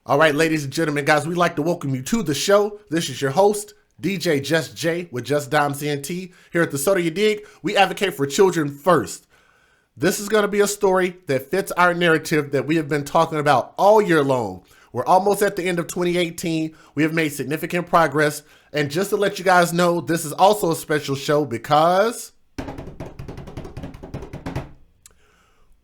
All right, ladies and gentlemen, guys, we'd like to welcome you to the show. This is your host, DJ Just Jay with Just Dimes CNT. Here at the So Do You Dig, we advocate for children first. This is going to be a story that fits our narrative that we have been talking about all year long. We're almost at the end of 2018. We have made significant progress. And just to let you guys know, this is also a special show because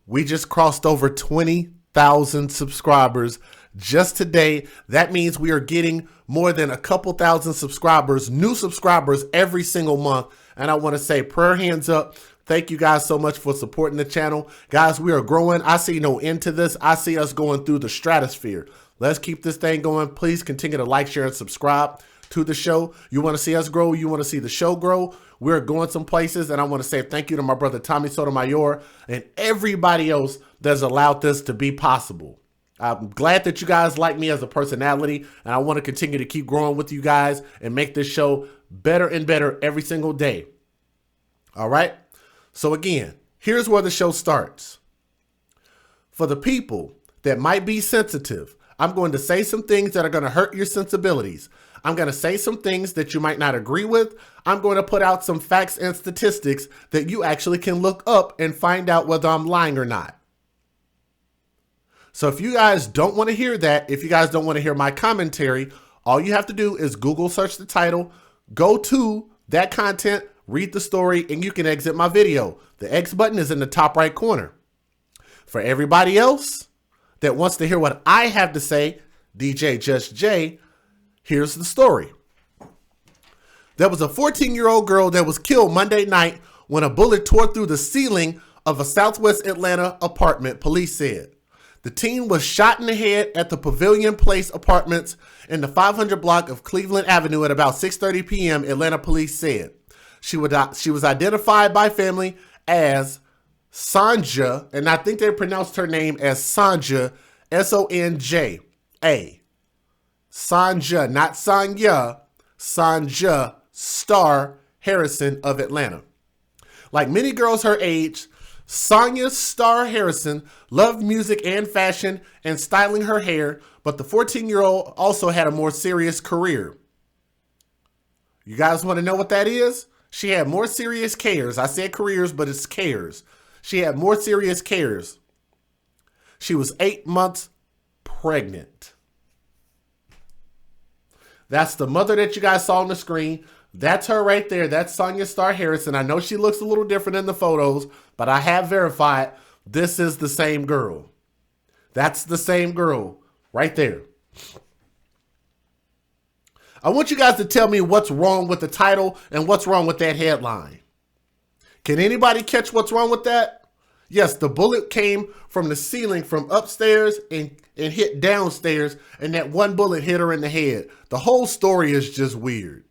we just crossed over 20,000 subscribers just today. That means we are getting more than a couple thousand subscribers, new subscribers every single month. And I want to say prayer hands up. Thank you guys so much for supporting the channel. Guys, we are growing. I see no end to this. I see us going through the stratosphere. Let's keep this thing going. Please continue to like, share, and subscribe to the show. You want to see us grow. You want to see the show grow. We're going some places. And I want to say thank you to my brother, Tommy Sotomayor, and everybody else that's allowed this to be possible. I'm glad that you guys like me as a personality, and I want to continue to keep growing with you guys and make this show better and better every single day. All right. So again, here's where the show starts. For the people that might be sensitive, I'm going to say some things that are going to hurt your sensibilities. I'm going to say some things that you might not agree with. I'm going to put out some facts and statistics that you actually can look up and find out whether I'm lying or not. So if you guys don't want to hear that, if you guys don't want to hear my commentary, all you have to do is Google search the title, go to that content, read the story, and you can exit my video. The X button is in the top right corner. For everybody else that wants to hear what I have to say, DJ Just Jay, here's the story. There was a 14-year-old girl that was killed Monday night when a bullet tore through the ceiling of a Southwest Atlanta apartment, police said. The teen was shot in the head at the Pavilion Place Apartments in the 500 block of Cleveland Avenue at about 6:30 p.m., Atlanta police said. She was identified by family as Sonja, and I think they pronounced her name as Sonja, S-O-N-J-A. Sonja, not Sonja, Sonja Star Harrison of Atlanta. Like many girls her age, Sonja Star Harrison loved music and fashion and styling her hair, but the 14-year-old also had a more serious career. You guys want to know what that is? She had more serious cares. I said careers, but it's cares. She had more serious cares. She was 8 months pregnant. That's the mother that you guys saw on the screen. That's her right there. That's Sonja Star Harrison. I know she looks a little different in the photos, but I have verified this is the same girl. That's the same girl right there. I want you guys to tell me what's wrong with the title and what's wrong with that headline. Can anybody catch what's wrong with that? Yes, the bullet came from the ceiling from upstairs and hit downstairs, and that one bullet hit her in the head. The whole story is just weird.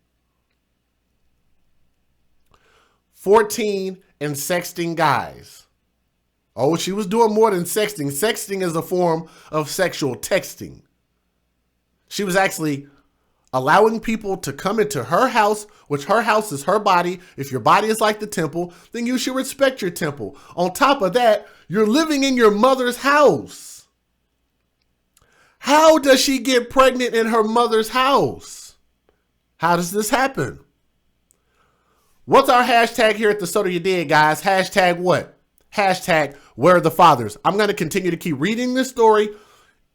14 and sexting guys. Oh, she was doing more than sexting. Sexting is a form of sexual texting. She was actually allowing people to come into her house, which her house is her body. If your body is like the temple, then you should respect your temple. On top of that, you're living in your mother's house. How does she get pregnant in her mother's house? How does this happen? What's our hashtag here at the So Do You Dig, guys? Hashtag what? Hashtag where are the fathers? I'm going to continue to keep reading this story.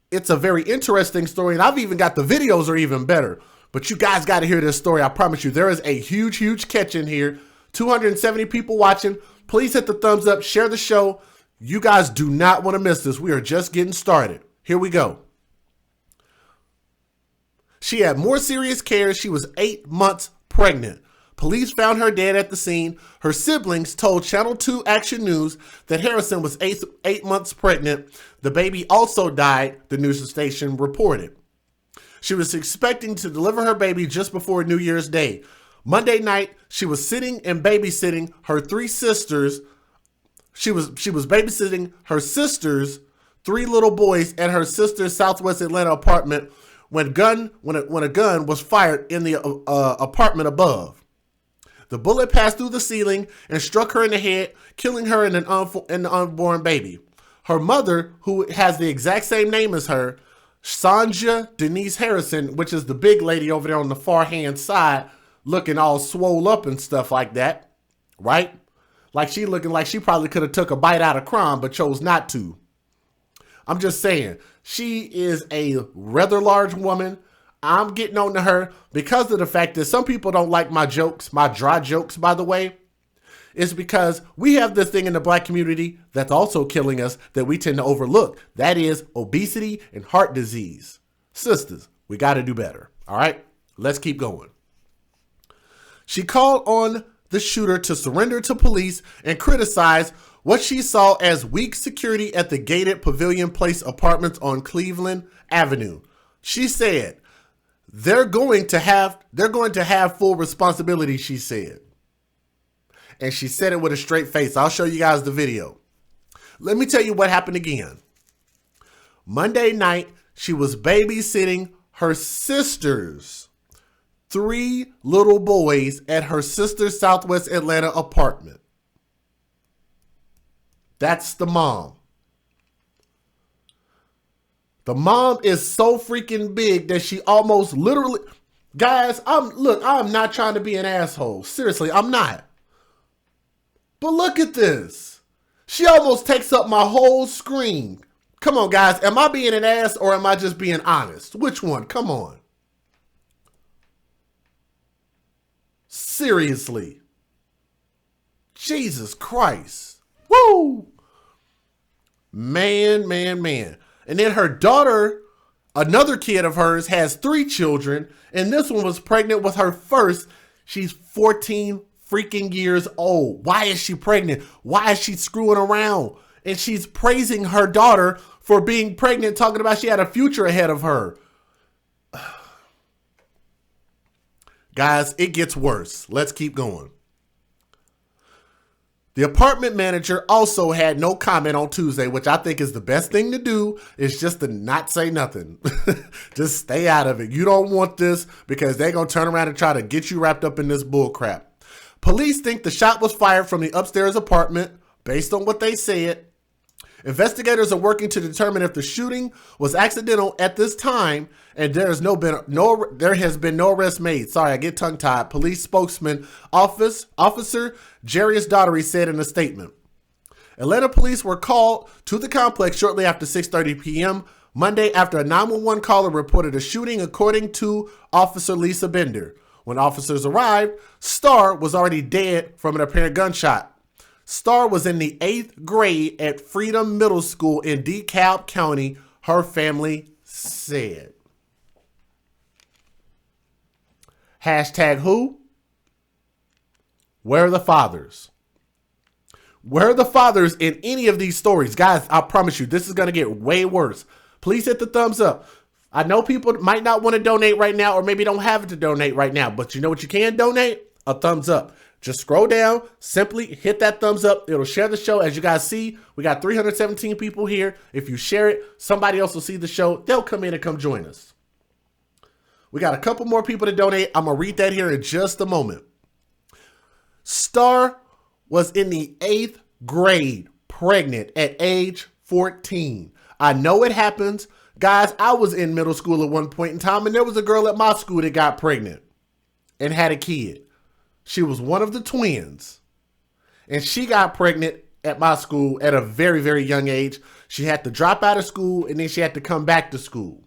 It's a very interesting story, and I've even got the videos are even better. But you guys got to hear this story. I promise you, there is a huge, huge catch in here. 270 people watching. Please hit the thumbs up. Share the show. You guys do not want to miss this. We are just getting started. Here we go. She had more serious cares. She was 8 months pregnant. Police found her dead at the scene. Her siblings told Channel 2 Action News that Harrison was eight months pregnant. The baby also died, the news station reported. She was expecting to deliver her baby just before New Year's Day. Monday night, she was sitting and babysitting her three sisters. She was babysitting her sisters, three little boys, at her sister's Southwest Atlanta apartment when a gun was fired in the apartment above. The bullet passed through the ceiling and struck her in the head, killing her and the unborn baby. Her mother, who has the exact same name as her, Sonja Denise Harrison, which is the big lady over there on the far hand side, looking all swole up and stuff like that, right? Like she looking like she probably could have took a bite out of crime, but chose not to. I'm just saying, she is a rather large woman. I'm getting on to her because of the fact that some people don't like my jokes, my dry jokes, by the way. It's because we have this thing in the black community that's also killing us that we tend to overlook. That is obesity and heart disease. Sisters, we got to do better. All right, let's keep going. She called on the shooter to surrender to police and criticize what she saw as weak security at the gated Pavilion Place apartments on Cleveland Avenue. She said, they're going to have full responsibility, she said. And she said it with a straight face. I'll show you guys the video. Let me tell you what happened again. Monday night, she was babysitting her sister's 3 little boys at her sister's Southwest Atlanta apartment. That's the mom. The mom is so freaking big that she almost literally, guys, I'm not trying to be an asshole. Seriously, I'm not. But look at this. She almost takes up my whole screen. Come on, guys. Am I being an ass or am I just being honest? Which one? Come on. Seriously. Jesus Christ. Woo! Man. And then her daughter, another kid of hers, has 3 children. And this one was pregnant with her first. She's 14 freaking years old. Why is she pregnant? Why is she screwing around? And she's praising her daughter for being pregnant, talking about she had a future ahead of her. Guys, it gets worse. Let's keep going. The apartment manager also had no comment on Tuesday, which I think is the best thing to do, is just to not say nothing. Just stay out of it. You don't want this because they're going to turn around and try to get you wrapped up in this bull crap. Police think the shot was fired from the upstairs apartment based on what they said. Investigators are working to determine if the shooting was accidental at this time, and there has been no arrest made. Sorry, I get tongue-tied. Police spokesman Officer Jarius Daughtery said in a statement. Atlanta police were called to the complex shortly after 6:30 p.m. Monday after a 911 caller reported a shooting, according to Officer Lisa Bender. When officers arrived, Starr was already dead from an apparent gunshot. Starr was in the 8th grade at Freedom Middle School in DeKalb County, her family said. Hashtag who? Where are the fathers? Where are the fathers in any of these stories? Guys, I promise you, this is going to get way worse. Please hit the thumbs up. I know people might not want to donate right now or maybe don't have it to donate right now, but you know what you can donate? A thumbs up. Just scroll down, simply hit that thumbs up. It'll share the show. As you guys see, we got 317 people here. If you share it, somebody else will see the show. They'll come in and come join us. We got a couple more people to donate. I'm going to read that here in just a moment. Starr was in the 8th grade, pregnant at age 14. I know it happens. Guys, I was in middle school at one point in time, and there was a girl at my school that got pregnant and had a kid. She was one of the twins, and she got pregnant at my school at a very, very young age. She had to drop out of school, and then she had to come back to school.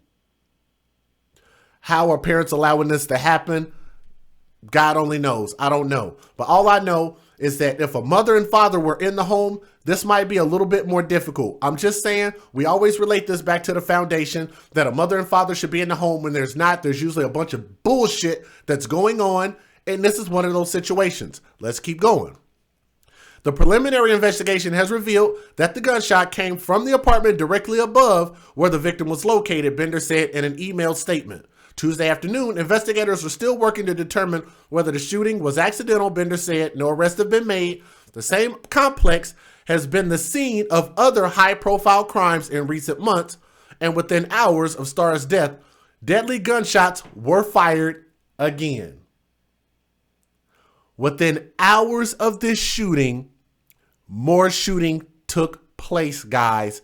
How are parents allowing this to happen? God only knows. I don't know. But all I know is that if a mother and father were in the home, this might be a little bit more difficult. I'm just saying, we always relate this back to the foundation that a mother and father should be in the home. When there's not, there's usually a bunch of bullshit that's going on. And this is one of those situations. Let's keep going. The preliminary investigation has revealed that the gunshot came from the apartment directly above where the victim was located, Bender said in an emailed statement. Tuesday afternoon, investigators are still working to determine whether the shooting was accidental, Bender said. No arrests have been made. The same complex has been the scene of other high-profile crimes in recent months, and within hours of Starr's death, deadly gunshots were fired again. Within hours of this shooting, more shooting took place, guys.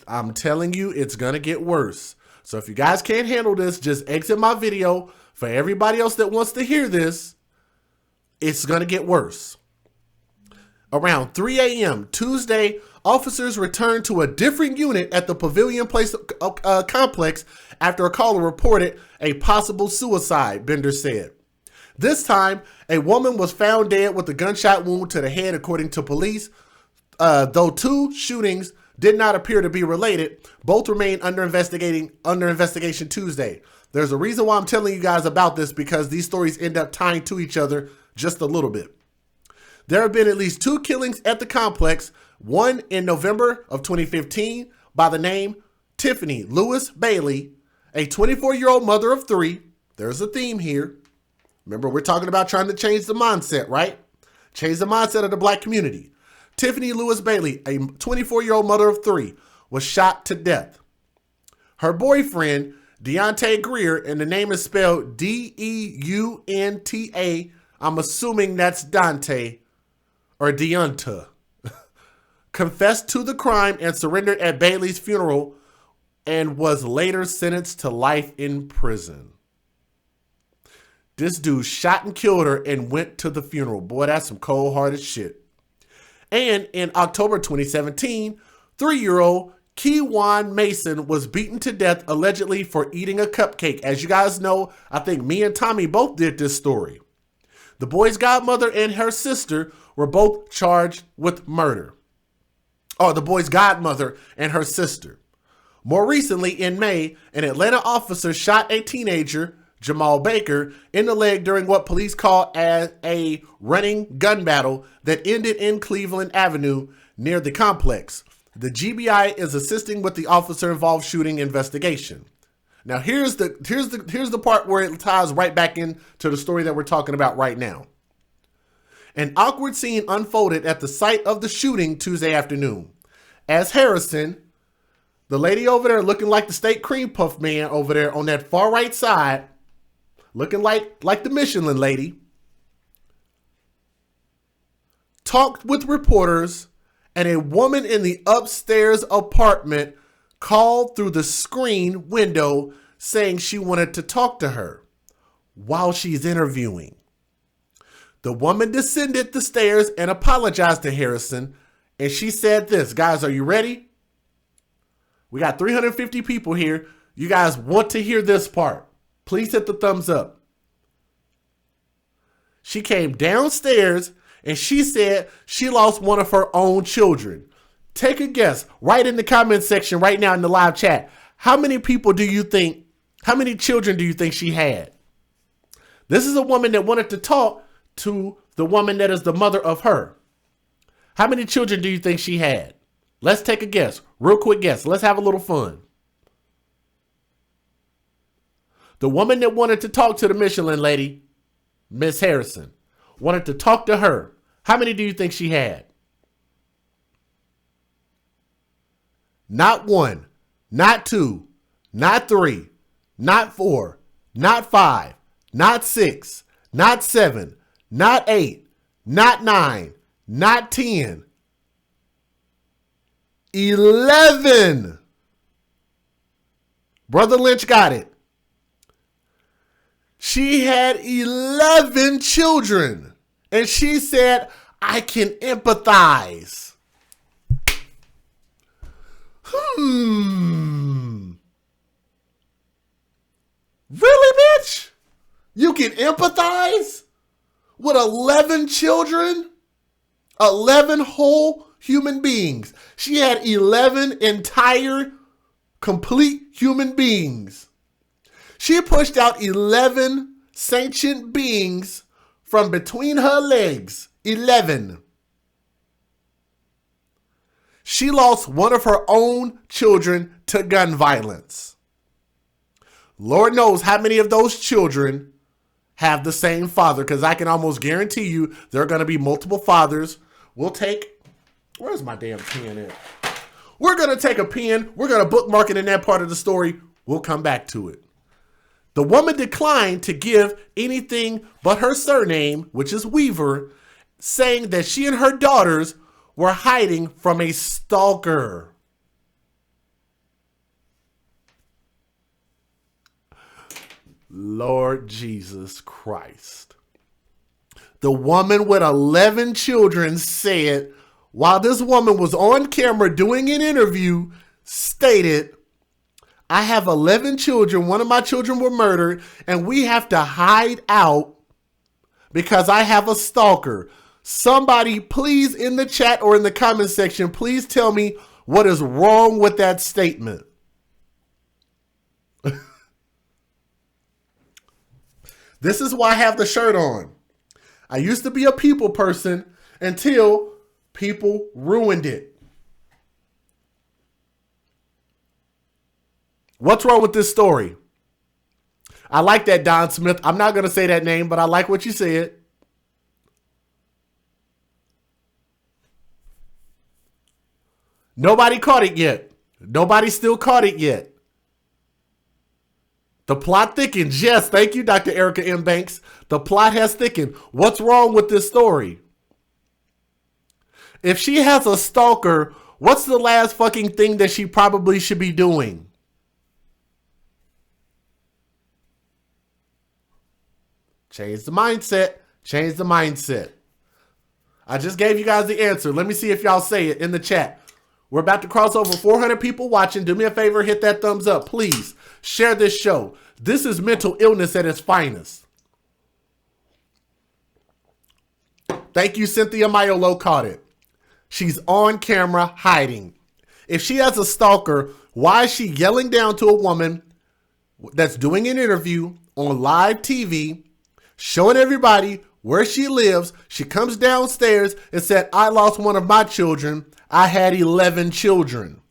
I'm telling you, it's going to get worse. So if you guys can't handle this, just exit my video. For everybody else that wants to hear this, it's going to get worse. Around 3 a.m. Tuesday, officers returned to a different unit at the Pavilion Place complex after a caller reported a possible suicide, Bender said. This time, a woman was found dead with a gunshot wound to the head, according to police. Though two shootings did not appear to be related, both remain under investigation Tuesday. There's a reason why I'm telling you guys about this, because these stories end up tying to each other just a little bit. There have been at least 2 killings at the complex, one in November of 2015 by the name Tiffany Lewis Bailey, a 24-year-old mother of 3. There's a theme here. Remember, we're talking about trying to change the mindset, right? Change the mindset of the black community. Tiffany Lewis Bailey, a 24-year-old mother of 3, was shot to death. Her boyfriend, Greer, and the name is spelled Deunta. I'm assuming that's Dante or Deunta, confessed to the crime and surrendered at Bailey's funeral and was later sentenced to life in prison. This dude shot and killed her and went to the funeral. Boy, that's some cold-hearted shit. And in October 2017, 3-year-old Keywan Mason was beaten to death allegedly for eating a cupcake. As you guys know, I think me and Tommy both did this story. The boy's godmother and her sister were both charged with murder. Oh, the boy's godmother and her sister. More recently, in May, an Atlanta officer shot a teenager, Jamal Baker, in the leg during what police call as a running gun battle that ended in Cleveland Avenue near the complex. The GBI is assisting with the officer-involved shooting investigation. Now, here's the part where it ties right back into the story that we're talking about right now. An awkward scene unfolded at the site of the shooting Tuesday afternoon, as Harrison, the lady over there looking like the state cream puff man over there on that far right side, looking like the Michelin lady, talked with reporters, and a woman in the upstairs apartment called through the screen window saying she wanted to talk to her while she's interviewing. The woman descended the stairs and apologized to Harrison, and she said this. Guys, are you ready? We got 350 people here. You guys want to hear this part? Please hit the thumbs up. She came downstairs and she said she lost one of her own children. Take a guess. Write in the comment section right now in the live chat. How many children do you think she had? This is a woman that wanted to talk to the woman that is the mother of her. How many children do you think she had? Let's take a guess. Real quick guess. Let's have a little fun. The woman that wanted to talk to the Michelin lady, Miss Harrison, wanted to talk to her. How many do you think she had? Not 1, not 2, not 3, not 4, not 5, not 6, not 7, not 8, not 9, not 10. 11. Brother Lynch got it. She had 11 children. And she said, I can empathize. Really, bitch? You can empathize with 11 children? 11 whole human beings. She had 11 entire, complete human beings. She pushed out 11 sentient beings from between her legs. 11. She lost one of her own children to gun violence. Lord knows how many of those children have the same father, because I can almost guarantee you there are going to be multiple fathers. We'll take, where's my damn pen at? We're going to take a pen. We're going to bookmark it in that part of the story. We'll come back to it. The woman declined to give anything but her surname, which is Weaver, saying that she and her daughters were hiding from a stalker. Lord Jesus Christ. The woman with 11 children said, while this woman was on camera doing an interview, stated, I have 11 children. One of my children were murdered, and we have to hide out because I have a stalker. Somebody, please, in the chat or in the comment section, please tell me what is wrong with that statement. This is why I have the shirt on. I used to be a people person until people ruined it. What's wrong with this story? I like that, Don Smith. I'm not going to say that name, but I like what you said. Nobody caught it yet. Nobody still caught it yet. The plot thickens. Yes, thank you, Dr. Erica M. Banks. The plot has thickened. What's wrong with this story? If she has a stalker, what's the last fucking thing that she probably should be doing? Change the mindset. Change the mindset. I just gave you guys the answer. Let me see if y'all say it in the chat. We're about to cross over 400 people watching. Do me a favor, hit that thumbs up, please. Share this show. This is mental illness at its finest. Thank you, Cynthia Mayolo caught it. She's on camera hiding. If she has a stalker, why is she yelling down to a woman that's doing an interview on live TV, showing everybody where she lives? She comes downstairs and said, I lost one of my children. I had 11 children.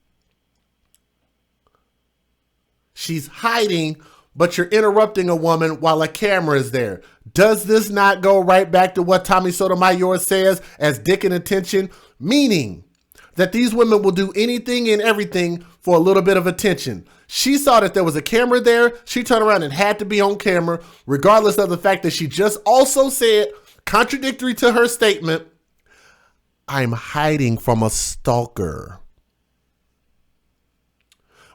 She's hiding, but you're interrupting a woman while a camera is there. Does this not go right back to what Tommy Sotomayor says as dick and attention? Meaning that these women will do anything and everything for a little bit of attention. She saw that there was a camera there. She turned around and had to be on camera, regardless of the fact that she just also said, contradictory to her statement, I'm hiding from a stalker.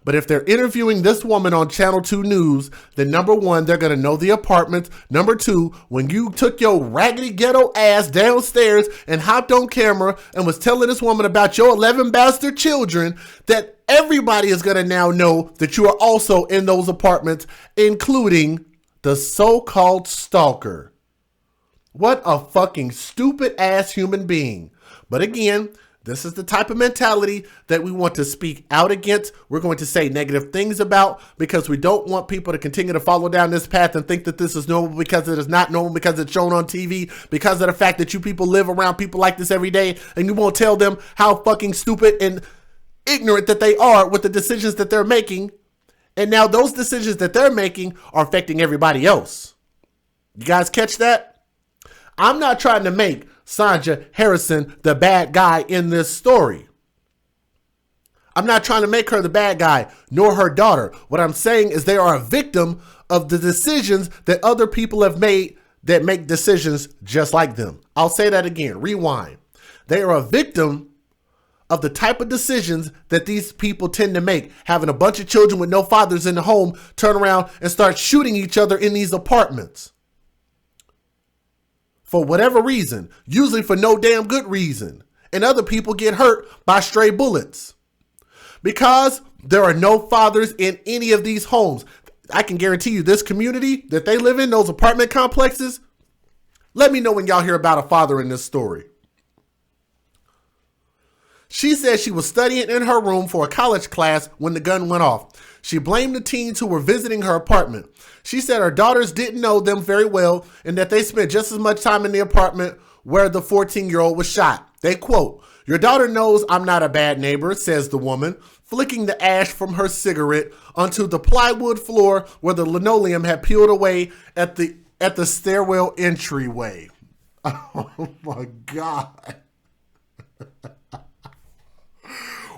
But if they're interviewing this woman on Channel 2 News, then number one, they're going to know the apartments. Number two, when you took your raggedy ghetto ass downstairs and hopped on camera and was telling this woman about your 11 bastard children, that everybody is going to now know that you are also in those apartments, including the so-called stalker. What a fucking stupid ass human being. But again, this is the type of mentality that we want to speak out against. We're going to say negative things about, because we don't want people to continue to follow down this path and think that this is normal, because it is not normal, because it's shown on TV, because of the fact that you people live around people like this every day, and you won't tell them how fucking stupid and ignorant that they are with the decisions that they're making. And now those decisions that they're making are affecting everybody else. You guys catch that? I'm not trying to make Sonja Harrison the bad guy in this story. I'm not trying to make her the bad guy, nor her daughter. What I'm saying is they are a victim of the decisions that other people have made that make decisions just like them. I'll say that again. Rewind. They are a victim of the type of decisions that these people tend to make. Having a bunch of children with no fathers in the home turn around and start shooting each other in these apartments. For whatever reason, usually for no damn good reason. And other people get hurt by stray bullets. Because there are no fathers in any of these homes. I can guarantee you this community that they live in, those apartment complexes, let me know when y'all hear about a father in this story. She said she was studying in her room for a college class when the gun went off. She blamed the teens who were visiting her apartment. She said her daughters didn't know them very well and that they spent just as much time in the apartment where the 14-year-old was shot. They quote, "Your daughter knows I'm not a bad neighbor," says the woman, flicking the ash from her cigarette onto the plywood floor where the linoleum had peeled away at the stairwell entryway. Oh my God.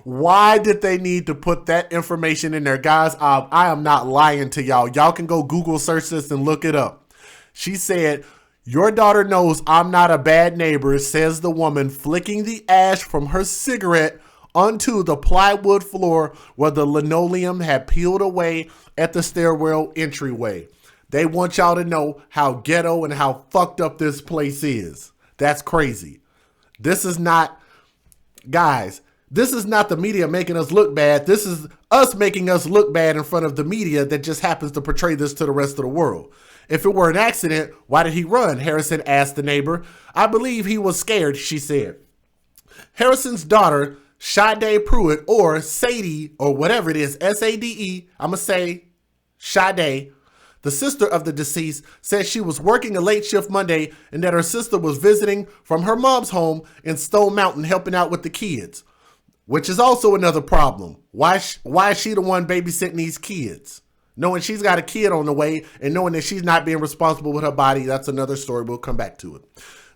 Why did they need to put that information in there? Guys, I am not lying to y'all. Y'all can go Google search this and look it up. She said, "Your daughter knows I'm not a bad neighbor," says the woman, flicking the ash from her cigarette onto the plywood floor where the linoleum had peeled away at the stairwell entryway. They want y'all to know how ghetto and how fucked up this place is. That's crazy. This is not, guys, this is not the media making us look bad. This is us making us look bad in front of the media that just happens to portray this to the rest of the world. If it were an accident, why did he run? Harrison asked the neighbor. I believe he was scared, she said. Harrison's daughter, Sade Pruitt, or Sadie, or whatever it is, S-A-D-E, I'm going to say Sade, the sister of the deceased, said she was working a late shift Monday and that her sister was visiting from her mom's home in Stone Mountain helping out with the kids, which is also another problem. Why is she the one babysitting these kids? Knowing she's got a kid on the way and knowing that she's not being responsible with her body, that's another story. We'll come back to it.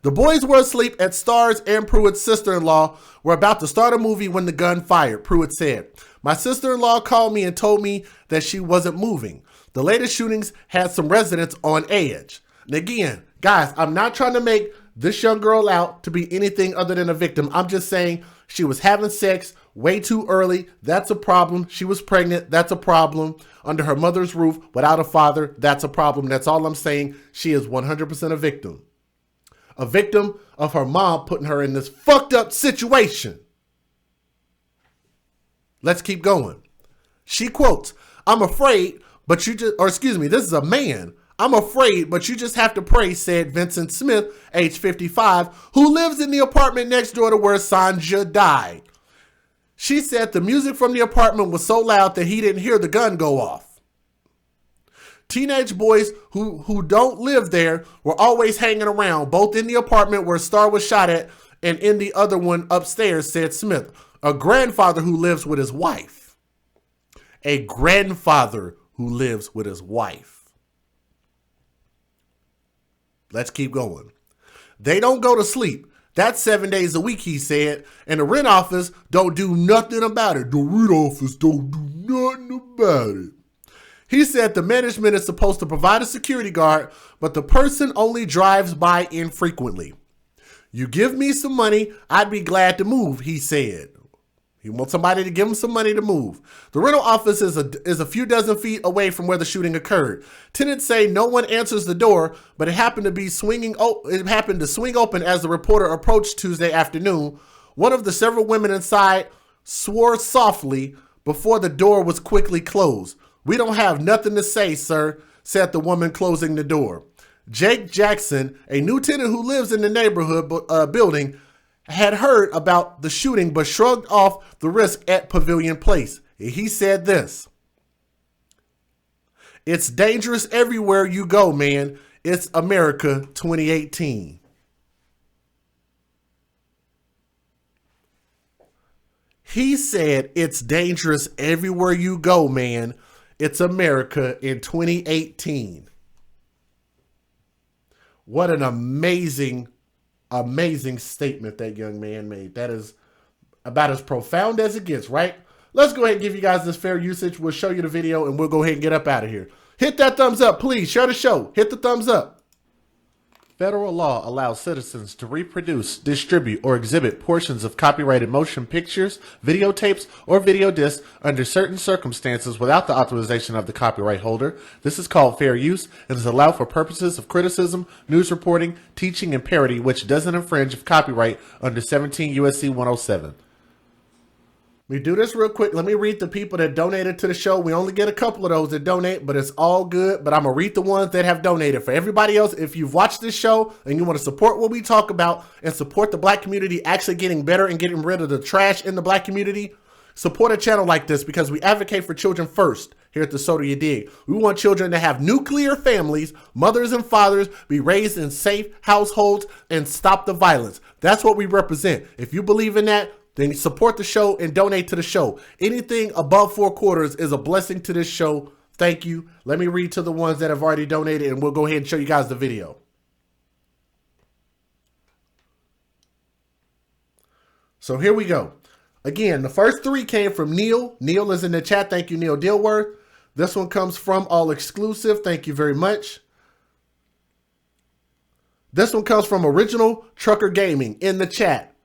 The boys were asleep at Starr's and Pruitt's sister-in-law were about to start a movie when the gun fired, Pruitt said. My sister-in-law called me and told me that she wasn't moving. The latest shootings had some residents on edge. And again, guys, I'm not trying to make this young girl out to be anything other than a victim. I'm just saying she was having sex way too early. That's a problem. She was pregnant. That's a problem. Under her mother's roof without a father. That's a problem. That's all I'm saying. She is 100% a victim. A victim of her mom putting her in this fucked up situation. Let's keep going. She quotes, I'm afraid, but you just, or excuse me, this is a man. I'm afraid, but you just have to pray, said Vincent Smith, age 55, who lives in the apartment next door to where Sonja died. She said the music from the apartment was so loud that he didn't hear the gun go off. Teenage boys who don't live there were always hanging around, both in the apartment where Starr was shot at and in the other one upstairs, said Smith, a grandfather who lives with his wife. A grandfather who lives with his wife. Let's keep going. They don't go to sleep. That's 7 days a week, he said, and the rent office don't do nothing about it. The rent office don't do nothing about it. He said the management is supposed to provide a security guard, but the person only drives by infrequently. You give me some money, I'd be glad to move, he said. He wants somebody to give him some money to move. The rental office is a few dozen feet away from where the shooting occurred. Tenants say no one answers the door, but it happened to swing open as the reporter approached Tuesday afternoon. One of the several women inside swore softly before the door was quickly closed. We don't have nothing to say, sir, said the woman closing the door. Jake Jackson, a new tenant who lives in the neighborhood building, had heard about the shooting but shrugged off the risk at Pavilion Place. He said this. It's dangerous everywhere you go, man. It's America 2018. He said it's dangerous everywhere you go, man. It's America in 2018. What an amazing statement that young man made. That is about as profound as it gets, right? Let's go ahead and give you guys this fair usage. We'll show you the video and we'll go ahead and get up out of here. Hit that thumbs up, please. Share the show. Hit the thumbs up. Federal law allows citizens to reproduce, distribute, or exhibit portions of copyrighted motion pictures, videotapes, or video discs under certain circumstances without the authorization of the copyright holder. This is called fair use and is allowed for purposes of criticism, news reporting, teaching, and parody, which doesn't infringe of copyright under 17 U.S.C. 107. We do this real quick. Let me read the people that donated to the show. We only get a couple of those that donate, but it's all good. But I'm going to read the ones that have donated. For everybody else, if you've watched this show and you want to support what we talk about and support the black community actually getting better and getting rid of the trash in the black community, support a channel like this because we advocate for children first here at the So Do You Dig. We want children to have nuclear families, mothers and fathers, be raised in safe households, and stop the violence. That's what we represent. If you believe in that, then support the show and donate to the show. Anything above 4 quarters is a blessing to this show. Thank you. Let me read to the ones that have already donated and we'll go ahead and show you guys the video. So here we go. Again, the first 3 came from Neil. Neil is in the chat. Thank you, Neil Dilworth. This one comes from All Exclusive. Thank you very much. This one comes from Original Trucker Gaming in the chat.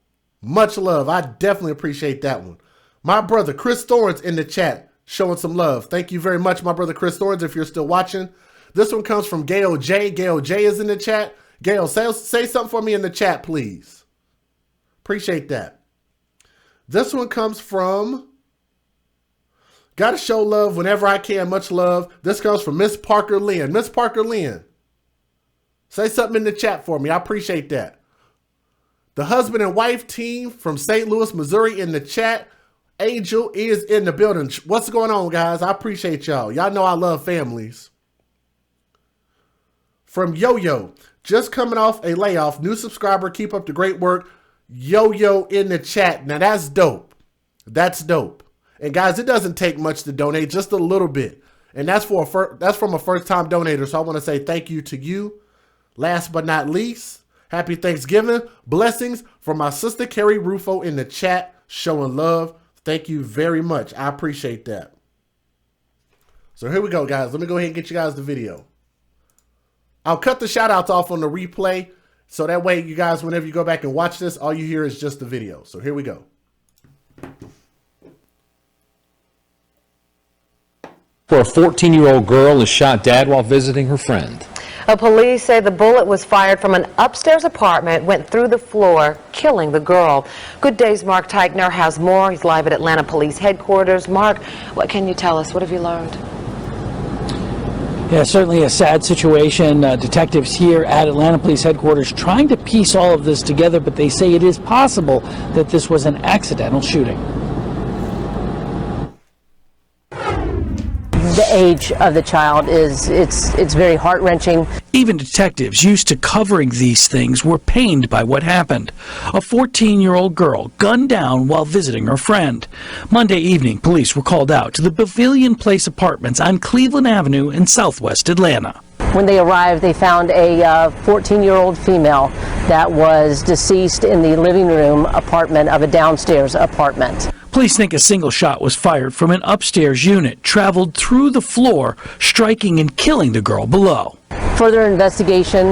Much love. I definitely appreciate that one. My brother Chris Thorns in the chat showing some love. Thank you very much, my brother Chris Thorns, if you're still watching. This one comes from Gail J. Gail J is in the chat. Gail, say something for me in the chat, please. Appreciate that. This one comes from Gotta Show Love Whenever I Can. Much love. This comes from Miss Parker Lynn. Miss Parker Lynn, say something in the chat for me. I appreciate that. The husband and wife team from St. Louis, Missouri in the chat. Angel is in the building. What's going on, guys? I appreciate y'all. Y'all know I love families. From Yo-Yo, just coming off a layoff. New subscriber, keep up the great work. Yo-Yo in the chat. Now that's dope. That's dope. And guys, it doesn't take much to donate, just a little bit. And that's from a first-time donator. So I want to say thank you to you. Last but not least, happy Thanksgiving. Blessings from my sister Carrie Rufo in the chat, showing love. Thank you very much. I appreciate that. So here we go, guys. Let me go ahead and get you guys the video. I'll cut the shout outs off on the replay. So that way you guys, whenever you go back and watch this, all you hear is just the video. So here we go. For a 14-year-old girl is shot dead while visiting her friend. Police say the bullet was fired from an upstairs apartment, went through the floor, killing the girl. Good Day's Mark Teichner has more. He's live at Atlanta Police Headquarters. Mark, what can you tell us? What have you learned? Yeah, certainly a sad situation. Detectives here at Atlanta Police Headquarters trying to piece all of this together, but they say it is possible that this was an accidental shooting. The age of the child it's very heart-wrenching. Even detectives used to covering these things were pained by what happened. A 14-year-old girl gunned down while visiting her friend. Monday evening, police were called out to the Pavilion Place apartments on Cleveland Avenue in southwest Atlanta. When they arrived, they found a 14-year-old female that was deceased in the living room apartment of a downstairs apartment. Police think a single shot was fired from an upstairs unit, traveled through the floor, striking and killing the girl below. Further investigation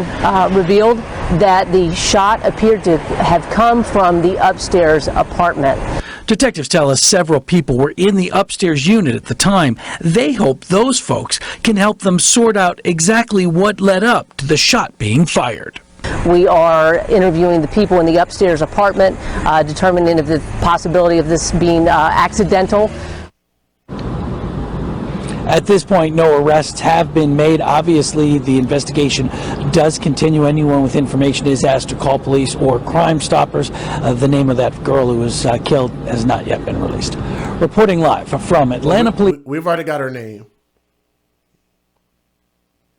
revealed that the shot appeared to have come from the upstairs apartment. Detectives tell us several people were in the upstairs unit at the time. They hope those folks can help them sort out exactly what led up to the shot being fired. We are interviewing the people in the upstairs apartment, determining if the possibility of this being accidental. At this point, no arrests have been made. Obviously, the investigation does continue. Anyone with information is asked to call police or Crime Stoppers. The name of that girl who was killed has not yet been released. Reporting live from Atlanta Police. We've already got her name.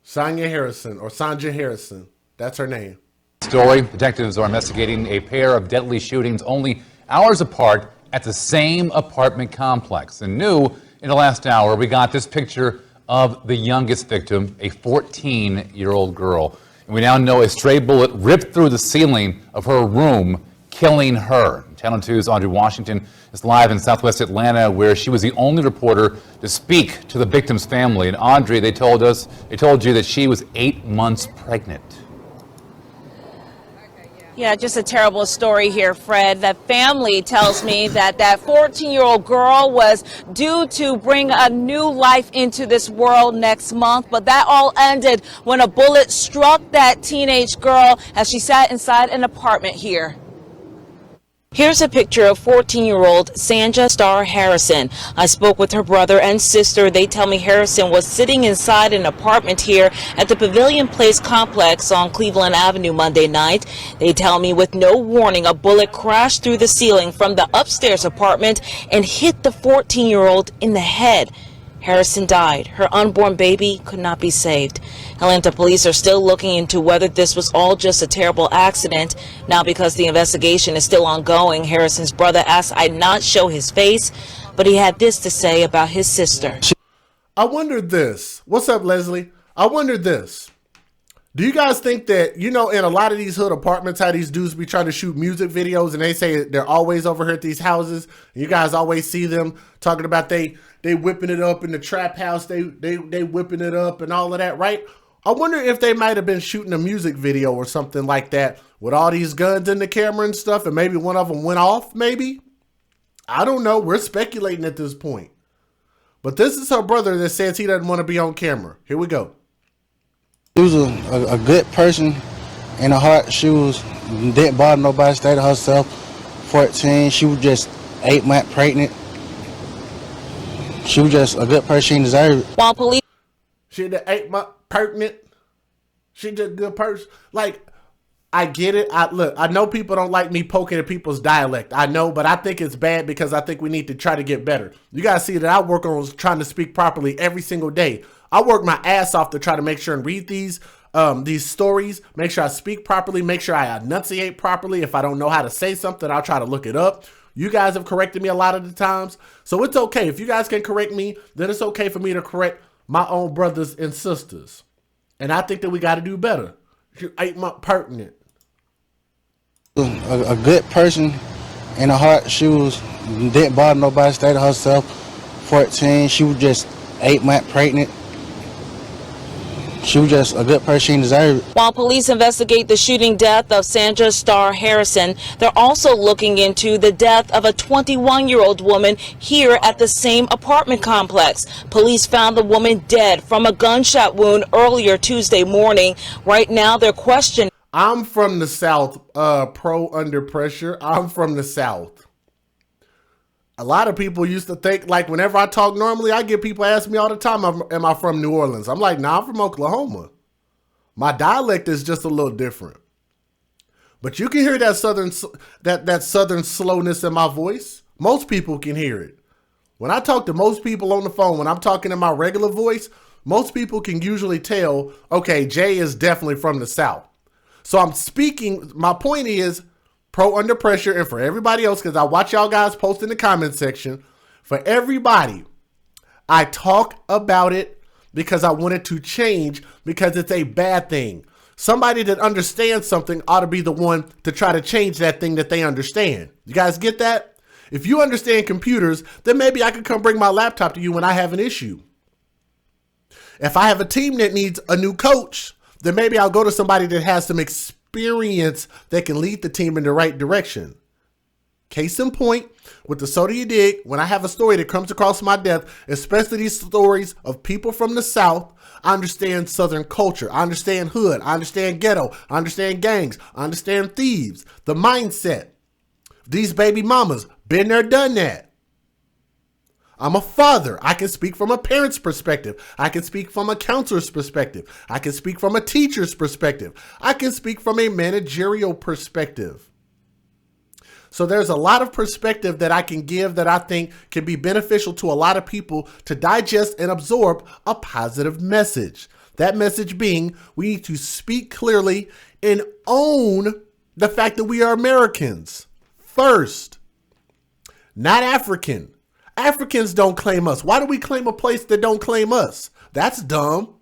Sonja Harrison, or Sonja Harrison. That's her name. Story. Detectives are investigating a pair of deadly shootings only hours apart at the same apartment complex. And new in the last hour, we got this picture of the youngest victim, a 14-year-old girl. And we now know a stray bullet ripped through the ceiling of her room, killing her. Channel 2's Audrey Washington is live in southwest Atlanta, where she was the only reporter to speak to the victim's family. And Audrey, they told you that she was 8 months pregnant. Yeah, just a terrible story here, Fred. The family tells me that 14-year-old girl was due to bring a new life into this world next month, but that all ended when a bullet struck that teenage girl as she sat inside an apartment here. Here's a picture of 14-year-old Sonja Star Harrison. I spoke with her brother and sister. They tell me Harrison was sitting inside an apartment here at the Pavilion Place complex on Cleveland Avenue Monday night. They tell me with no warning, a bullet crashed through the ceiling from the upstairs apartment and hit the 14-year-old in the head. Harrison died. Her unborn baby could not be saved. Atlanta police are still looking into whether this was all just a terrible accident. Now, because the investigation is still ongoing, Harrison's brother asked I not show his face, but he had this to say about his sister. I wondered this. What's up, Leslie? I wondered this. Do you guys think that, you know, in a lot of these hood apartments, how these dudes be trying to shoot music videos and they say they're always over here at these houses, and you guys always see them talking about they whipping it up in the trap house, they whipping it up and all of that, right? I wonder if they might have been shooting a music video or something like that with all these guns in the camera and stuff, and maybe one of them went off, maybe? I don't know. We're speculating at this point. But this is her brother that says he doesn't want to be on camera. Here we go. She was a good person in her heart. She didn't bother nobody, stayed to herself. 14, she was just 8 months pregnant. She was just a good person. She deserved it. While police... She the 8 month pregnant. She just a good person. Like, I get it. Look, I know people don't like me poking at people's dialect. I know, but I think it's bad because I think we need to try to get better. You guys see that I work on trying to speak properly every single day. I work my ass off to try to make sure and read these stories, make sure I speak properly, make sure I enunciate properly. If I don't know how to say something, I'll try to look it up. You guys have corrected me a lot of the times, so it's okay. If you guys can correct me, then it's okay for me to correct my own brothers and sisters. And I think that we got to do better. You're 8 months pregnant. A good person in her heart. She didn't bother nobody, stayed to herself. 14, she was just 8 months pregnant. She was just a good person. She deserved it. While police investigate the shooting death of Sandra Starr Harrison, they're also looking into the death of a 21-year-old woman here at the same apartment complex. Police found the woman dead from a gunshot wound earlier Tuesday morning. Right now, they're questioning. I'm from the South, pro under pressure. I'm from the South. A lot of people used to think, like, whenever I talk normally, I get people ask me all the time, am I from New Orleans? I'm like, nah, I'm from Oklahoma. My dialect is just a little different. But you can hear that southern slowness in my voice. Most people can hear it. When I talk to most people on the phone, when I'm talking in my regular voice, most people can usually tell, okay, Jay is definitely from the South. So I'm speaking, my point is, pro under pressure, and for everybody else, because I watch y'all guys post in the comment section, for everybody, I talk about it because I want it to change, because it's a bad thing. Somebody that understands something ought to be the one to try to change that thing that they understand. You guys get that? If you understand computers, then maybe I could come bring my laptop to you when I have an issue. If I have a team that needs a new coach, then maybe I'll go to somebody that has some experience that can lead the team in the right direction. Case in point, with the Soda You Dig, when I have a story that comes across my desk, especially these stories of people from the South, I understand Southern culture. I understand hood. I understand ghetto. I understand gangs. I understand thieves. The mindset. These baby mamas, been there, done that. I'm a father. I can speak from a parent's perspective. I can speak from a counselor's perspective. I can speak from a teacher's perspective. I can speak from a managerial perspective. So there's a lot of perspective that I can give that I think can be beneficial to a lot of people to digest and absorb a positive message. That message being, we need to speak clearly and own the fact that we are Americans first, not African. Africans don't claim us. Why do we claim a place that don't claim us? That's dumb.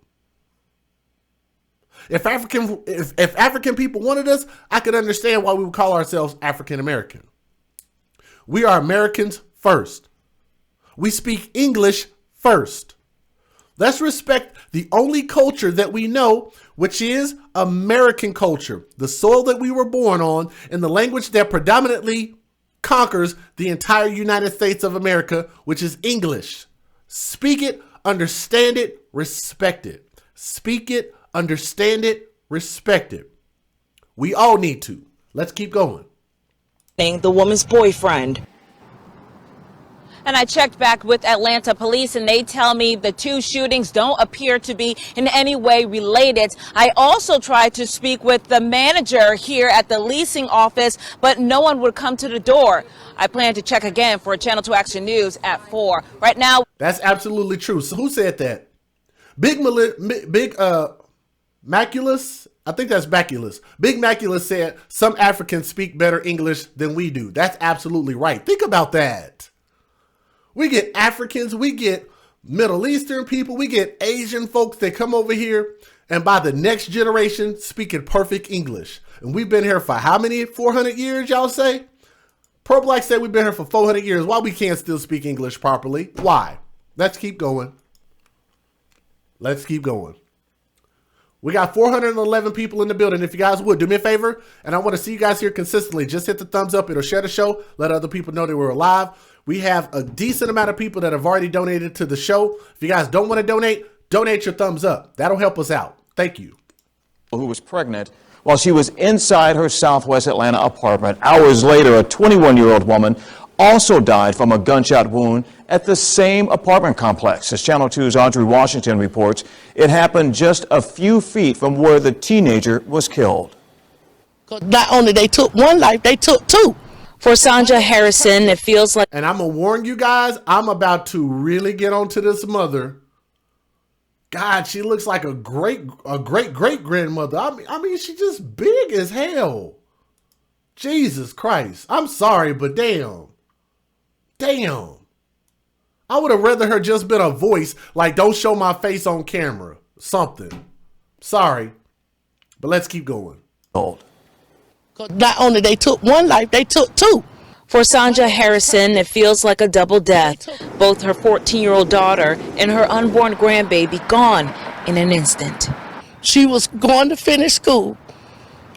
If African people wanted us, I could understand why we would call ourselves African American. We are Americans first. We speak English first. Let's respect the only culture that we know, which is American culture, the soil that we were born on, and the language that predominantly conquers the entire United States of America, which is English. Speak it, understand it, respect it. Speak it, understand it, respect it. We all need to. Let's keep going. The woman's boyfriend. And I checked back with Atlanta police, and they tell me the two shootings don't appear to be in any way related. I also tried to speak with the manager here at the leasing office, but no one would come to the door. I plan to check again for Channel 2 Action News at 4. Right now. That's absolutely true. So who said that? Big Maculus? I think that's Maculus. Big Maculus said some Africans speak better English than we do. That's absolutely right. Think about that. We get Africans, we get Middle Eastern people, we get Asian folks that come over here and by the next generation speaking perfect English. And we've been here for how many? 400 years, y'all say? Pro Black said we've been here for 400 years. Why we can't still speak English properly? Why? Let's keep going. Let's keep going. We got 411 people in the building. If you guys would, do me a favor, and I want to see you guys here consistently. Just hit the thumbs up. It'll share the show. Let other people know that we're alive. We have a decent amount of people that have already donated to the show. If you guys don't want to donate your thumbs up. That'll help us out. Thank you. who was pregnant while she was inside her Southwest Atlanta apartment. Hours later, a 21-year-old woman also died from a gunshot wound at the same apartment complex. As Channel 2's Audrey Washington reports, it happened just a few feet from where the teenager was killed. Not only they took one life, they took two. For Sonja Harrison, it feels like... And I'm going to warn you guys, I'm about to really get onto this mother. God, she looks like a great grandmother. I mean, she's just big as hell. Jesus Christ. I'm sorry, but damn. Damn. I would have rather her just been a voice, like don't show my face on camera. Something. Sorry. But let's keep going. Not only they took one life, they took two. For Sonja Harrison, it feels like a double death. Both her 14-year-old daughter and her unborn grandbaby gone in an instant. She was going to finish school,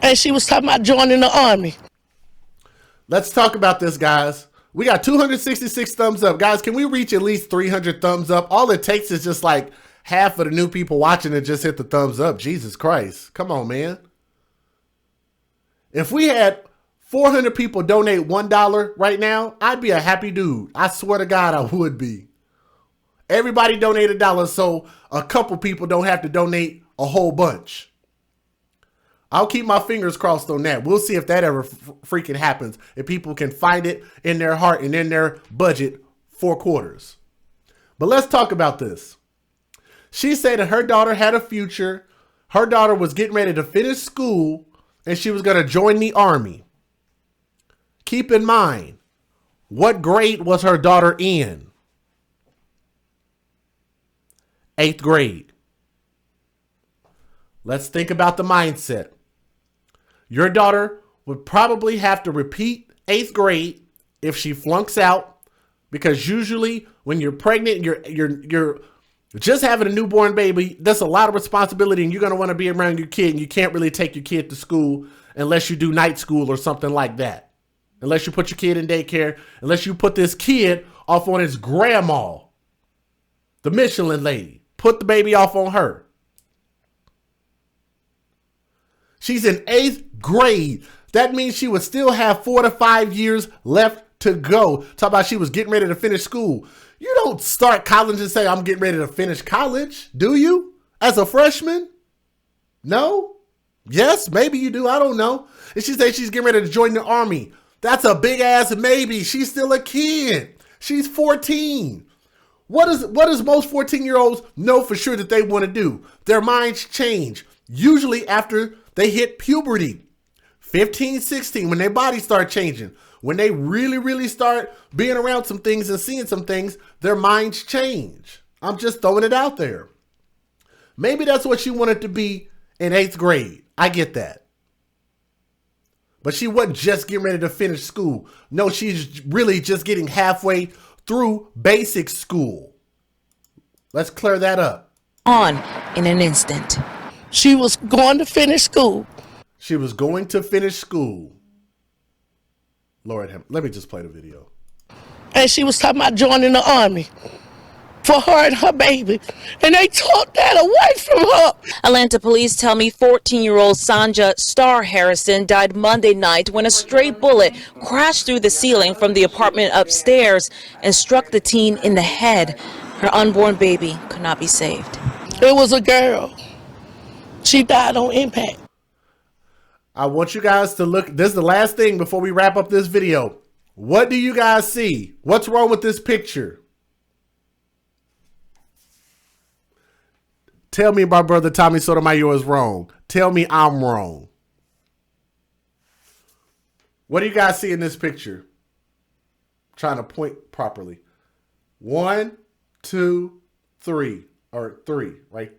and she was talking about joining the Army. Let's talk about this, guys. We got 266 thumbs up. Guys, can we reach at least 300 thumbs up? All it takes is just like half of the new people watching it just hit the thumbs up. Jesus Christ. Come on, man. If we had 400 people donate $1 right now, I'd be a happy dude. I swear to God, I would be. Everybody donate $1 so a couple people don't have to donate a whole bunch. I'll keep my fingers crossed on that. We'll see if that ever freaking happens. If people can find it in their heart and in their budget 4 quarters. But let's talk about this. She said that her daughter had a future. Her daughter was getting ready to finish school and she was going to join the Army. Keep in mind, what grade was her daughter in? 8th grade. Let's think about the mindset. Your daughter would probably have to repeat 8th grade if she flunks out, because usually when you're pregnant, you're just having a newborn baby, that's a lot of responsibility, and you're going to want to be around your kid, and you can't really take your kid to school unless you do night school or something like that. Unless you put your kid in daycare, unless you put this kid off on his grandma, the Michelin lady. Put the baby off on her. She's in 8th grade. That means she would still have 4 to 5 years left to go. Talk about she was getting ready to finish school. You don't start college and say, I'm getting ready to finish college, do you? As a freshman? No? Yes, maybe you do. I don't know. And she says she's getting ready to join the Army. That's a big ass maybe. She's still a kid. She's 14. What does most 14-year-olds know for sure that they want to do? Their minds change. Usually after they hit puberty. 15, 16, when their bodies start changing. When they really start being around some things and seeing some things, their minds change. I'm just throwing it out there. Maybe that's what she wanted to be in 8th grade. I get that. But she wasn't just getting ready to finish school. No, she's really just getting halfway through basic school. Let's clear that up. On in an instant. She was going to finish school. She was going to finish school. Lord, let me just play the video. And she was talking about joining the Army for her and her baby. And they took that away from her. Atlanta police tell me 14-year-old Sonja Star Harrison died Monday night when a stray bullet crashed through the ceiling from the apartment upstairs and struck the teen in the head. Her unborn baby could not be saved. It was a girl. She died on impact. I want you guys to look. This is the last thing before we wrap up this video. What do you guys see? What's wrong with this picture? Tell me my brother Tommy Sotomayor is wrong. Tell me I'm wrong. What do you guys see in this picture? I'm trying to point properly. 1, 2, 3. Or 3, right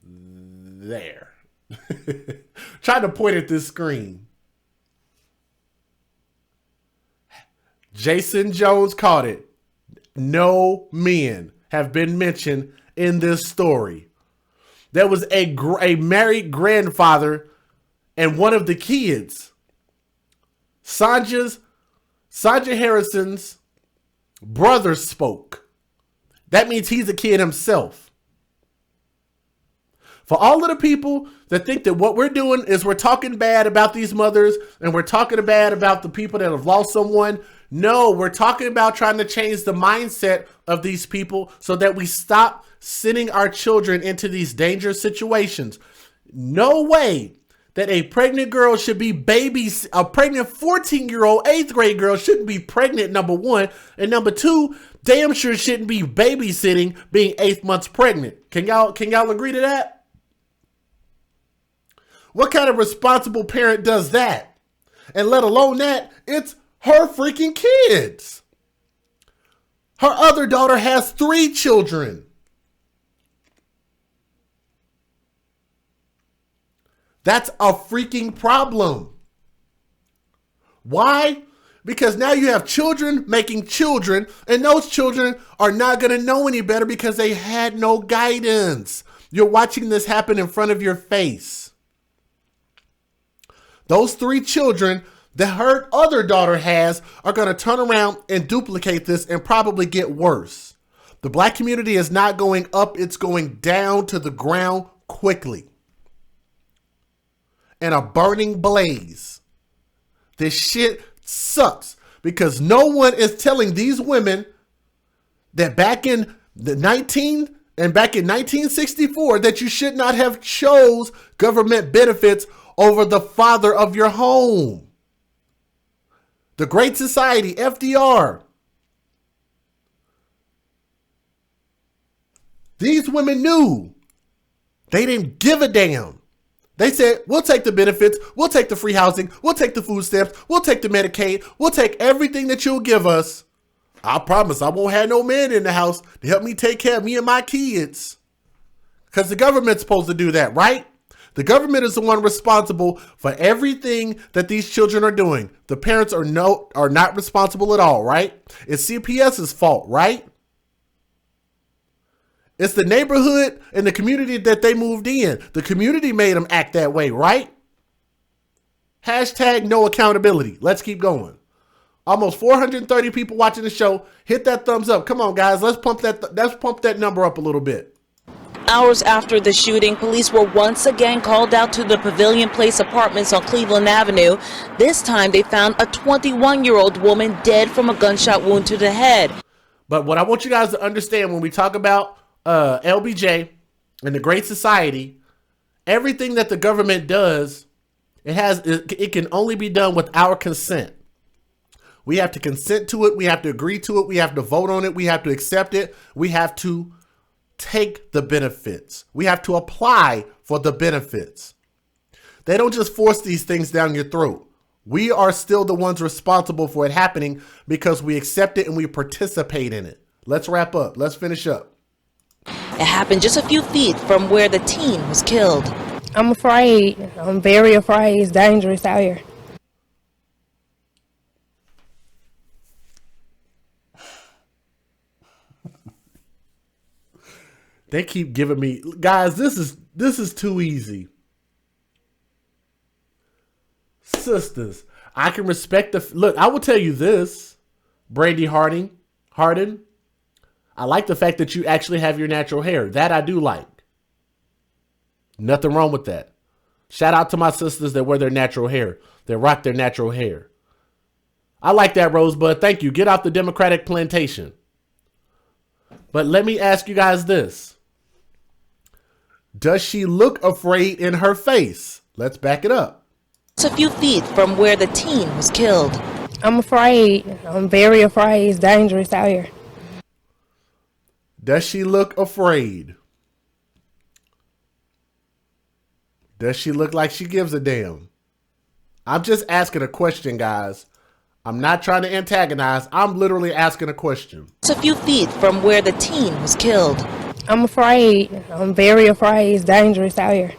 there. Trying to point at this screen. Jason Jones caught it. No men have been mentioned in this story. There was a married grandfather and one of the kids. Sonja Harrison's brother spoke. That means he's a kid himself. For all of the people that think that what we're doing is we're talking bad about these mothers and we're talking bad about the people that have lost someone. No, we're talking about trying to change the mindset of these people so that we stop sending our children into these dangerous situations. No way that a pregnant girl should be a pregnant 14-year-old 8th grade girl shouldn't be pregnant, number one. And number two, damn sure shouldn't be babysitting being 8 months pregnant. Can y'all agree to that? What kind of responsible parent does that? And let alone that, it's her freaking kids. Her other daughter has 3 children. That's a freaking problem. Why? Because now you have children making children, and those children are not going to know any better because they had no guidance. You're watching this happen in front of your face. Those 3 children that her other daughter has are going to turn around and duplicate this and probably get worse. The black community is not going up, it's going down to the ground quickly. In a burning blaze. This shit sucks because no one is telling these women that back in 1964 that you should not have chose government benefits over the father of your home. The Great Society, FDR. These women knew. They didn't give a damn. They said, we'll take the benefits, we'll take the free housing, we'll take the food stamps, we'll take the Medicaid, we'll take everything that you'll give us. I promise I won't have no man in the house to help me take care of me and my kids. Because the government's supposed to do that, right? The government is the one responsible for everything that these children are doing. The parents are not responsible at all, right? It's CPS's fault, right? It's the neighborhood and the community that they moved in. The community made them act that way, right? Hashtag no accountability. Let's keep going. Almost 430 people watching the show. Hit that thumbs up. Come on, guys. Let's pump that number up a little bit. Hours after the shooting, police were once again called out to the Pavilion Place apartments on Cleveland Avenue. This time, they found a 21-year-old woman dead from a gunshot wound to the head. But what I want you guys to understand when we talk about LBJ and the Great Society, everything that the government does, it can only be done with our consent. We have to consent to it. We have to agree to it. We have to vote on it. We have to accept it. We have to take the benefits. We have to apply for the benefits. They don't just force these things down your throat. We are still the ones responsible for it happening because we accept it and we participate in it. Let's wrap up. Let's finish up. It happened just a few feet from where the teen was killed. I'm afraid. I'm very afraid. It's dangerous out here. They keep giving me, guys, this is too easy. Sisters, I can respect look, I will tell you this, Brandy Hardin, I like the fact that you actually have your natural hair. That I do like. Nothing wrong with that. Shout out to my sisters that wear their natural hair, that rock their natural hair. I like that, Rosebud. Thank you. Get off the Democratic plantation. But let me ask you guys this. Does she look afraid in her face? Let's back it up. It's a few feet from where the teen was killed. I'm afraid. I'm very afraid. It's dangerous out here. Does she look afraid? Does she look like she gives a damn? I'm just asking a question, guys. I'm not trying to antagonize. I'm literally asking a question. It's a few feet from where the teen was killed. I'm afraid. I'm very afraid. It's dangerous out here.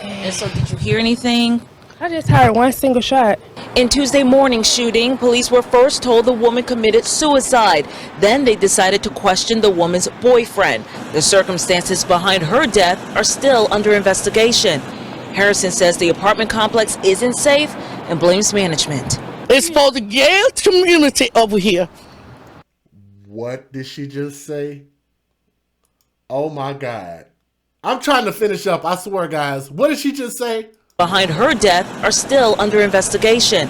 And so did you hear anything? I just heard one single shot. In Tuesday morning shooting, police were first told the woman committed suicide. Then they decided to question the woman's boyfriend. The circumstances behind her death are still under investigation. Harrison says the apartment complex isn't safe and blames management. It's for the gay community over here. What did she just say? Oh my God. I'm trying to finish up. I swear, guys. What did she just say? Behind her death are still under investigation.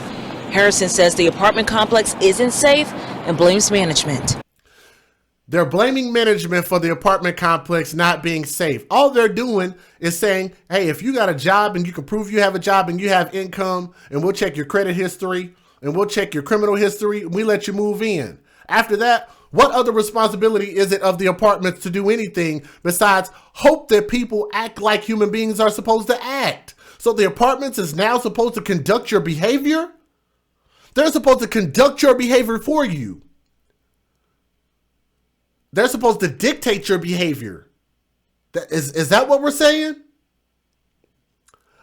Harrison says the apartment complex isn't safe and blames management. They're blaming management for the apartment complex not being safe. All they're doing is saying, hey, if you got a job and you can prove you have a job and you have income, and we'll check your credit history and we'll check your criminal history, and we let you move in. After that, what other responsibility is it of the apartments to do anything besides hope that people act like human beings are supposed to act? So the apartments is now supposed to conduct your behavior? They're supposed to conduct your behavior for you. They're supposed to dictate your behavior. Is that what we're saying?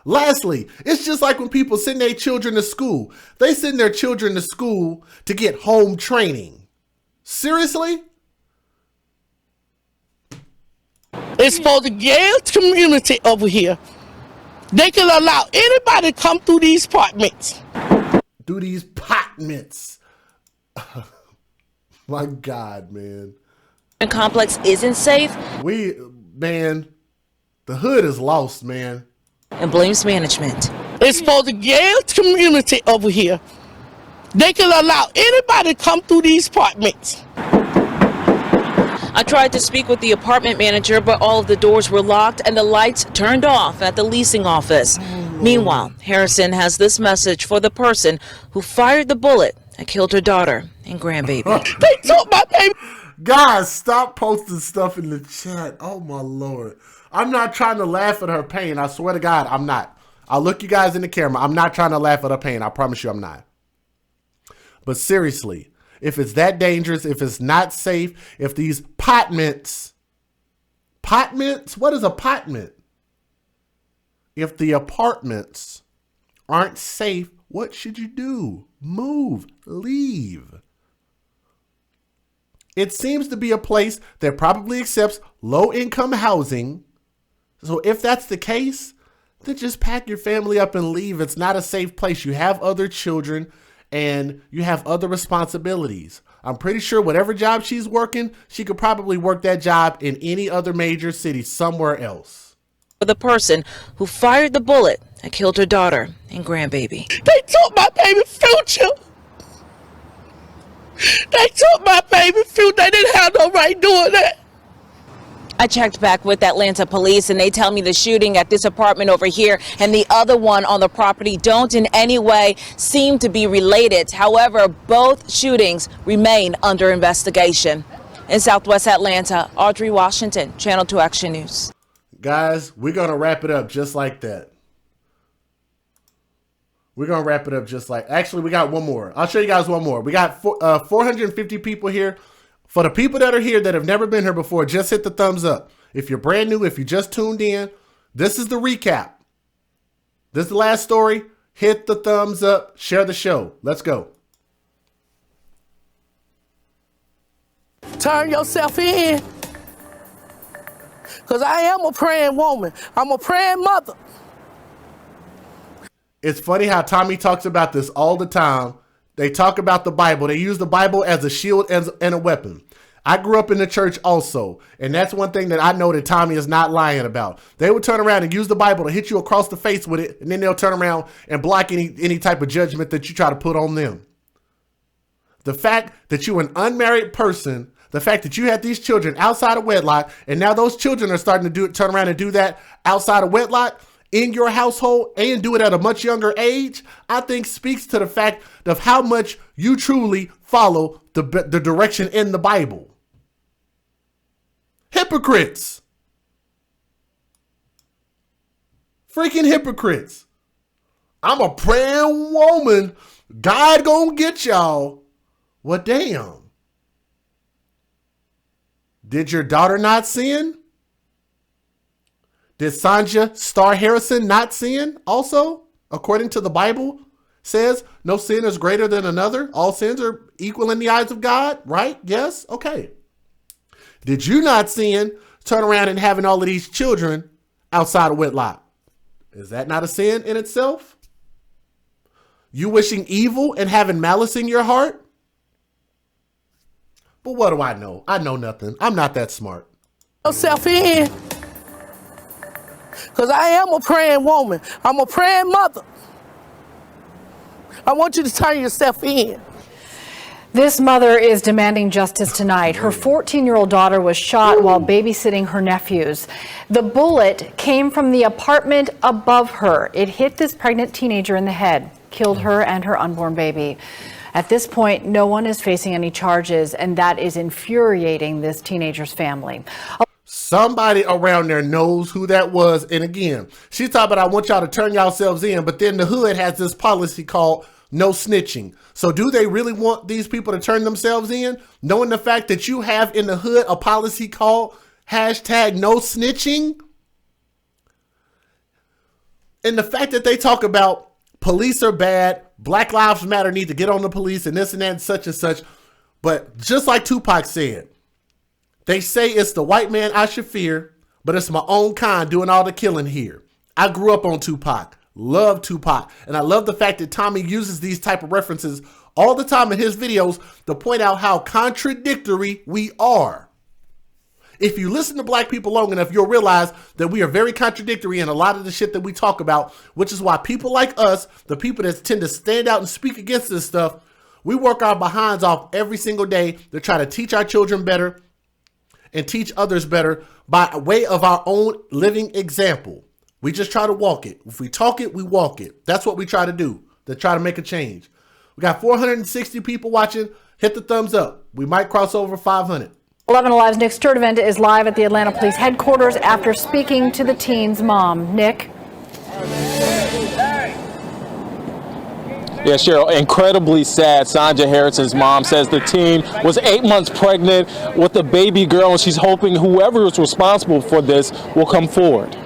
Lastly, it's just like when people send their children to school. They send their children to school to get home training. Seriously? It's for the gated community over here. They can allow anybody to come through these apartments. Through these apartments. My God, man. The complex isn't safe. Man, the hood is lost, man. And blames management. It's for the gated community over here. They can allow anybody to come through these apartments. I tried to speak with the apartment manager, but all of the doors were locked and the lights turned off at the leasing office. Meanwhile, Harrison has this message for the person who fired the bullet that killed her daughter and grandbaby. They took my baby. Guys, stop posting stuff in the chat. Oh, my Lord. I'm not trying to laugh at her pain. I swear to God, I'm not. I'll look you guys in the camera. I'm not trying to laugh at her pain. I promise you I'm not. But seriously, if it's that dangerous, if it's not safe, if these potments, what is a potment? If the apartments aren't safe, what should you do? Move, leave. It seems to be a place that probably accepts low-income housing. So if that's the case, then just pack your family up and leave. It's not a safe place. You have other children and you have other responsibilities. I'm pretty sure whatever job she's working, she could probably work that job in any other major city somewhere else. For the person who fired the bullet that killed her daughter and grandbaby. They took my baby future. They took my baby future. They didn't have no right doing that. I checked back with Atlanta police and they tell me the shooting at this apartment over here and the other one on the property don't in any way seem to be related. However, both shootings remain under investigation. In Southwest Atlanta, Audrey Washington, Channel 2 Action News. Guys, we're going to wrap it up just like that. We're going to wrap it up just like... Actually, we got one more. I'll show you guys one more. We got 450 people here. For the people that are here that have never been here before, just hit the thumbs up. If you're brand new, if you just tuned in, this is the recap. This is the last story. Hit the thumbs up. Share the show. Let's go. Turn yourself in. Because I am a praying woman. I'm a praying mother. It's funny how Tommy talks about this all the time. They talk about the Bible. They use the Bible as a shield and a weapon. I grew up in the church also, and that's one thing that I know that Tommy is not lying about. They would turn around and use the Bible to hit you across the face with it, and then they'll turn around and block any type of judgment that you try to put on them. The fact that you're an unmarried person, the fact that you have these children outside of wedlock, and now those children are starting to turn around and do that outside of wedlock, in your household and do it at a much younger age, I think speaks to the fact of how much you truly follow the direction in the Bible. Hypocrites. Freaking hypocrites. I'm a praying woman. God gonna get y'all. Well, damn. Did your daughter not sin? Did Sonja Star Harrison not sin also? According to the Bible, says no sin is greater than another. All sins are equal in the eyes of God, right? Yes? Okay. Did you not sin, turn around and having all of these children outside of wedlock? Is that not a sin in itself? You wishing evil and having malice in your heart? But what do I know? I know nothing. I'm not that smart. Yourself in. Because I am a praying woman. I'm a praying mother. I want you to turn yourself in. This mother is demanding justice tonight. Her 14-year-old daughter was shot while babysitting her nephews. The bullet came from the apartment above her. It hit this pregnant teenager in the head, killed her and her unborn baby. At this point, no one is facing any charges, and that is infuriating this teenager's family. Somebody around there knows who that was. And again, she's talking about, I want y'all to turn yourselves in, but then the hood has this policy called no snitching. So do they really want these people to turn themselves in, knowing the fact that you have in the hood a policy called hashtag no snitching? And the fact that they talk about police are bad, Black Lives Matter need to get on the police and this and that and such. But just like Tupac said, they say it's the white man I should fear, but it's my own kind doing all the killing here. I grew up on Tupac. Love Tupac, and I love the fact that Tommy uses these type of references all the time in his videos to point out how contradictory we are. If you listen to black people long enough, you'll realize that we are very contradictory in a lot of the shit that we talk about, which is why people like us, the people that tend to stand out and speak against this stuff, we work our behinds off every single day to try to teach our children better and teach others better by way of our own living example. We just try to walk it. If we talk it, we walk it. That's what we try to do, to try to make a change. We got 460 people watching. Hit the thumbs up. We might cross over 500. 11 Alive's Nick Sturdivant is live at the Atlanta Police headquarters after speaking to the teen's mom. Nick? Yeah, Cheryl, incredibly sad. Sonja Harrison's mom says the teen was 8 months pregnant with a baby girl, and she's hoping whoever is responsible for this will come forward.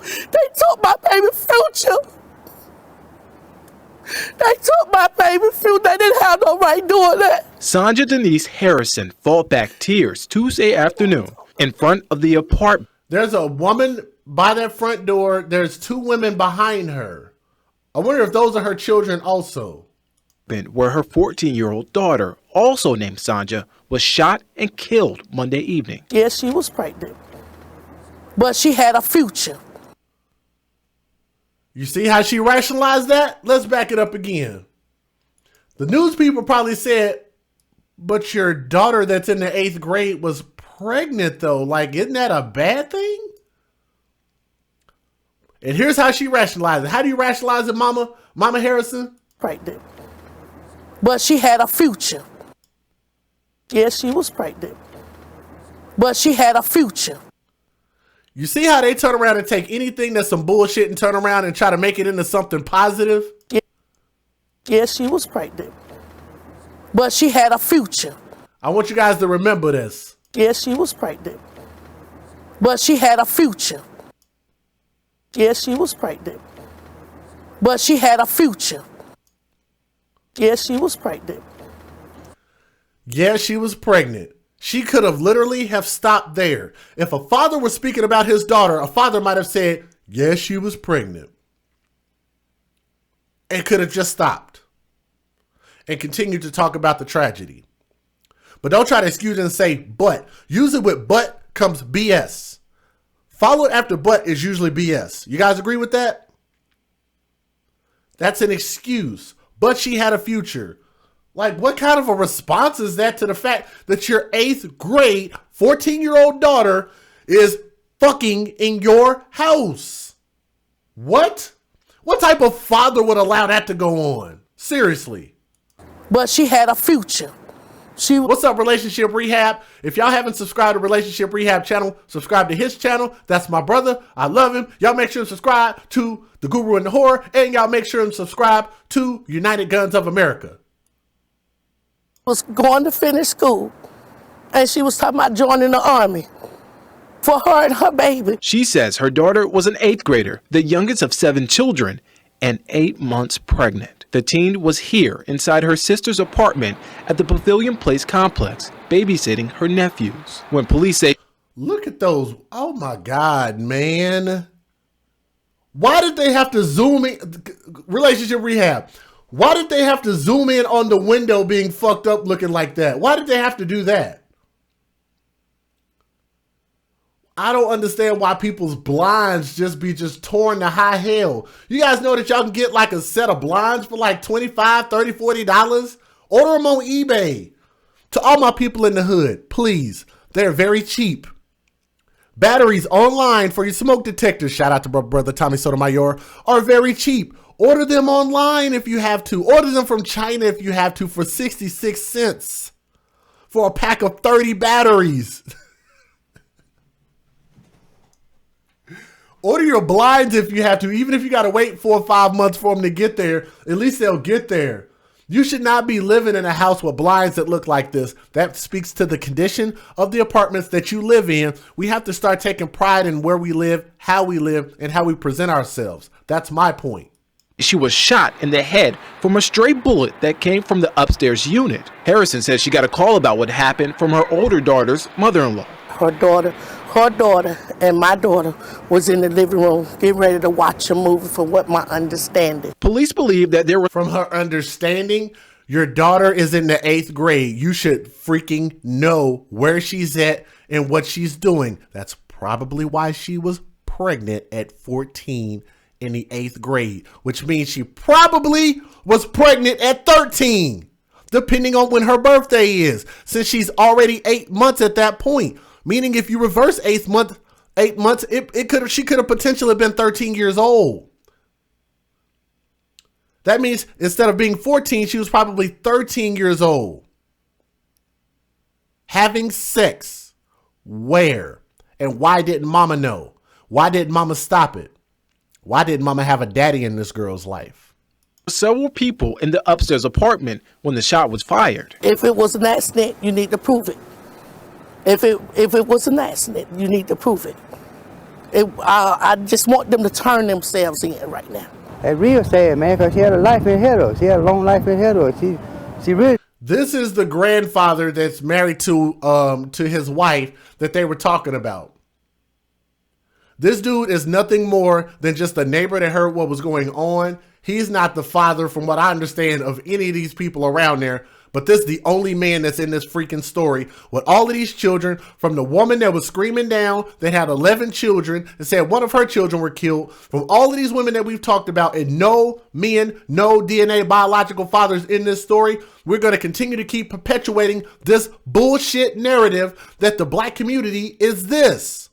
They took my baby future. They took my baby future. They didn't have no right doing that. Sonja Denise Harrison fought back tears Tuesday afternoon in front of the apartment. There's a woman by that front door. There's two women behind her. I wonder if those are her children also. Where her 14-year-old daughter, also named Sonja, was shot and killed Monday evening. Yes, she was pregnant, but she had a future. You see how she rationalized that? Let's back it up again. The news people probably said, but your daughter that's in the 8th grade was pregnant though. Like, isn't that a bad thing? And here's how she rationalized it. How do you rationalize it, Mama Harrison? Pregnant, but she had a future. Yes, she was pregnant, but she had a future. You see how they turn around and take anything that's some bullshit and turn around and try to make it into something positive? Yes, she was pregnant, but she had a future. I want you guys to remember this. Yes, she was pregnant, but she had a future. Yes, she was pregnant, but she had a future. Yes, she was pregnant. Yes, she was pregnant. She could have literally have stopped there. If a father was speaking about his daughter, a father might have said, yes, she was pregnant. And could have just stopped and continued to talk about the tragedy. But don't try to excuse it and say, but. Usually with but comes BS. Followed after but is usually BS. You guys agree with that? That's an excuse. But she had a future. Like, what kind of a response is that to the fact that your 8th grade 14-year-old daughter is fucking in your house? What? What type of father would allow that to go on? Seriously. But she had a future. What's up, Relationship Rehab? If y'all haven't subscribed to Relationship Rehab channel, subscribe to his channel. That's my brother. I love him. Y'all make sure to subscribe to The Guru and the Whore, and y'all make sure to subscribe to United Guns of America. Was going to finish school, and she was talking about joining the Army for her and her baby. She says her daughter was an 8th grader, the youngest of 7 children, and 8 months pregnant. The teen was here inside her sister's apartment at the Pavilion Place complex, babysitting her nephews. When police say, look at those. Oh my God, man. Why did they have to zoom in? Relationship Rehab. Why did they have to zoom in on the window being fucked up looking like that? Why did they have to do that? I don't understand why people's blinds just be torn to high hell. You guys know that y'all can get like a set of blinds for like $25, $30, $40? Order them on eBay. To all my people in the hood, please. They're very cheap. Batteries online for your smoke detectors, shout out to brother Tommy Sotomayor, are very cheap. Order them online if you have to. Order them from China if you have to for 66 cents for a pack of 30 batteries. Order your blinds if you have to, even if you got to wait 4 or 5 months for them to get there. At least they'll get there. You should not be living in a house with blinds that look like this. That speaks to the condition of the apartments that you live in. We have to start taking pride in where we live, and how we present ourselves. That's my point. She was shot in the head from a stray bullet that came from the upstairs unit. Harrison says she got a call about what happened from her older daughter's mother-in-law. Her daughter and my daughter was in the living room getting ready to watch a movie, from what my understanding. Police believe that there were... From her understanding, your daughter is in the 8th grade. You should freaking know where she's at and what she's doing. That's probably why she was pregnant at 14 in the 8th grade, which means she probably was pregnant at 13, depending on when her birthday is, since she's already 8 months at that point. Meaning if you reverse 8 months, she could have potentially been 13 years old. That means instead of being 14, she was probably 13 years old. Having sex. Where? And why didn't mama know? Why didn't mama stop it? Why didn't mama have a daddy in this girl's life? Several people in the upstairs apartment when the shot was fired. If it was an accident, you need to prove it. If it was an accident, you need to prove it. I just want them to turn themselves in right now. It's real sad, man, because she had a life ahead of her. She had a long life ahead of her. She really... This is the grandfather that's married to his wife that they were talking about. This dude is nothing more than just a neighbor that heard what was going on. He's not the father, from what I understand, of any of these people around there. But this is the only man that's in this freaking story with all of these children, from the woman that was screaming down that had 11 children and said one of her children were killed, from all of these women that we've talked about, and no men, no DNA biological fathers in this story. We're going to continue to keep perpetuating this bullshit narrative that the black community is this.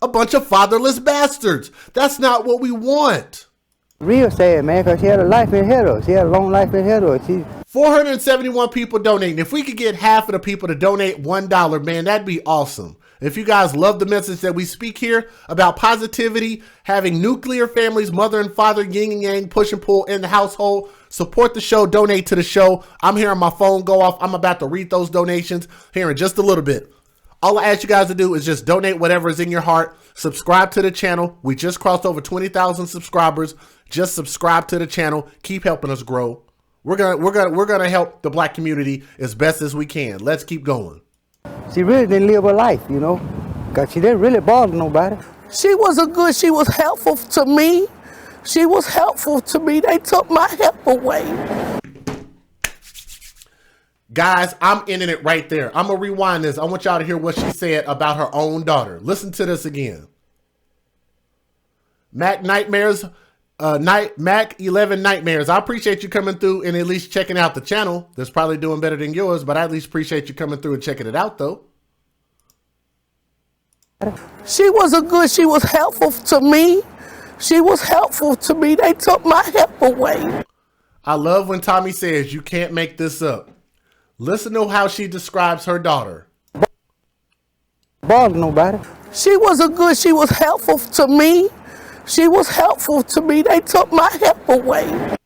A bunch of fatherless bastards. That's not what we want. Real sad, man, because she had a life ahead of her. She had a long life ahead of her. 471 people donating. If we could get half of the people to donate $1, man, that'd be awesome. If you guys love the message that we speak here about positivity, having nuclear families, mother and father, yin and yang, push and pull in the household, support the show, donate to the show. I'm hearing my phone go off. I'm about to read those donations here in just a little bit. All I ask you guys to do is just donate whatever is in your heart. Subscribe to the channel. We just crossed over 20,000 subscribers. Just subscribe to the channel. Keep helping us grow. We're gonna help the black community as best as we can. Let's keep going. She really didn't live her life, you know, because she didn't really bother nobody. She wasn't good. She was helpful to me. She was helpful to me. They took my help away. Guys, I'm ending it right there. I'm gonna rewind this. I want y'all to hear what she said about her own daughter. Listen to this again. Mac 11 Nightmares. I appreciate you coming through and at least checking out the channel. That's probably doing better than yours, but I at least appreciate you coming through and checking it out, though. She wasn't good. She was helpful to me. She was helpful to me. They took my help away. I love when Tommy says, you can't make this up. Listen to how she describes her daughter. Bother nobody. She wasn't good. She was helpful to me. She was helpful to me. They took my help away.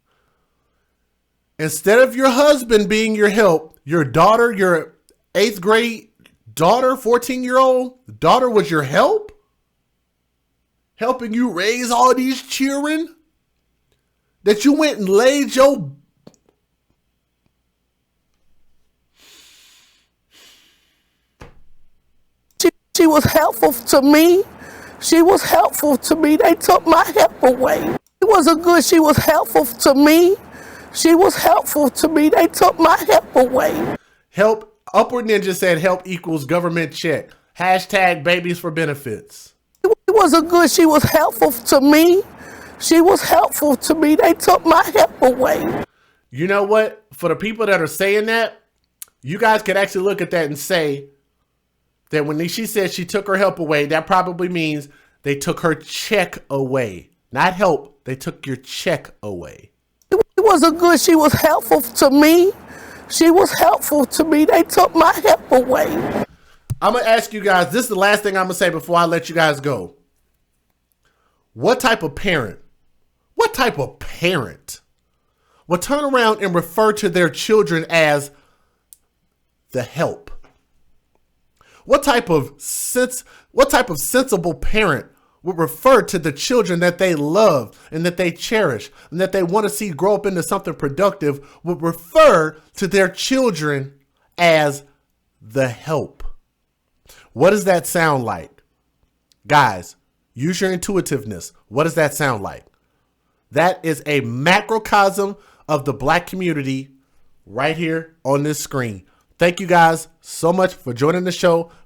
Instead of your husband being your help, your daughter, your 8th grade daughter, 14-year-old daughter was your help? Helping you raise all these children? That you went and laid your... She was helpful to me. She was helpful to me. They took my help away. She wasn't good. She was helpful to me. She was helpful to me. They took my help away. Help. Upward Ninja said help equals government check. Hashtag babies for benefits. It wasn't good. She was helpful to me. She was helpful to me. They took my help away. You know what? For the people that are saying that, you guys could actually look at that and say that when she said she took her help away, that probably means they took her check away. Not help, they took your check away. It wasn't good. She was helpful to me. She was helpful to me. They took my help away. I'm going to ask you guys, this is the last thing I'm going to say before I let you guys go. What type of parent would turn around and refer to their children as the help? What type of sensible parent would refer to the children that they love and that they cherish and that they want to see grow up into something productive, would refer to their children as the help? What does that sound like? Guys, use your intuitiveness. What does that sound like? That is a macrocosm of the Black community right here on this screen. Thank you guys so much for joining the show.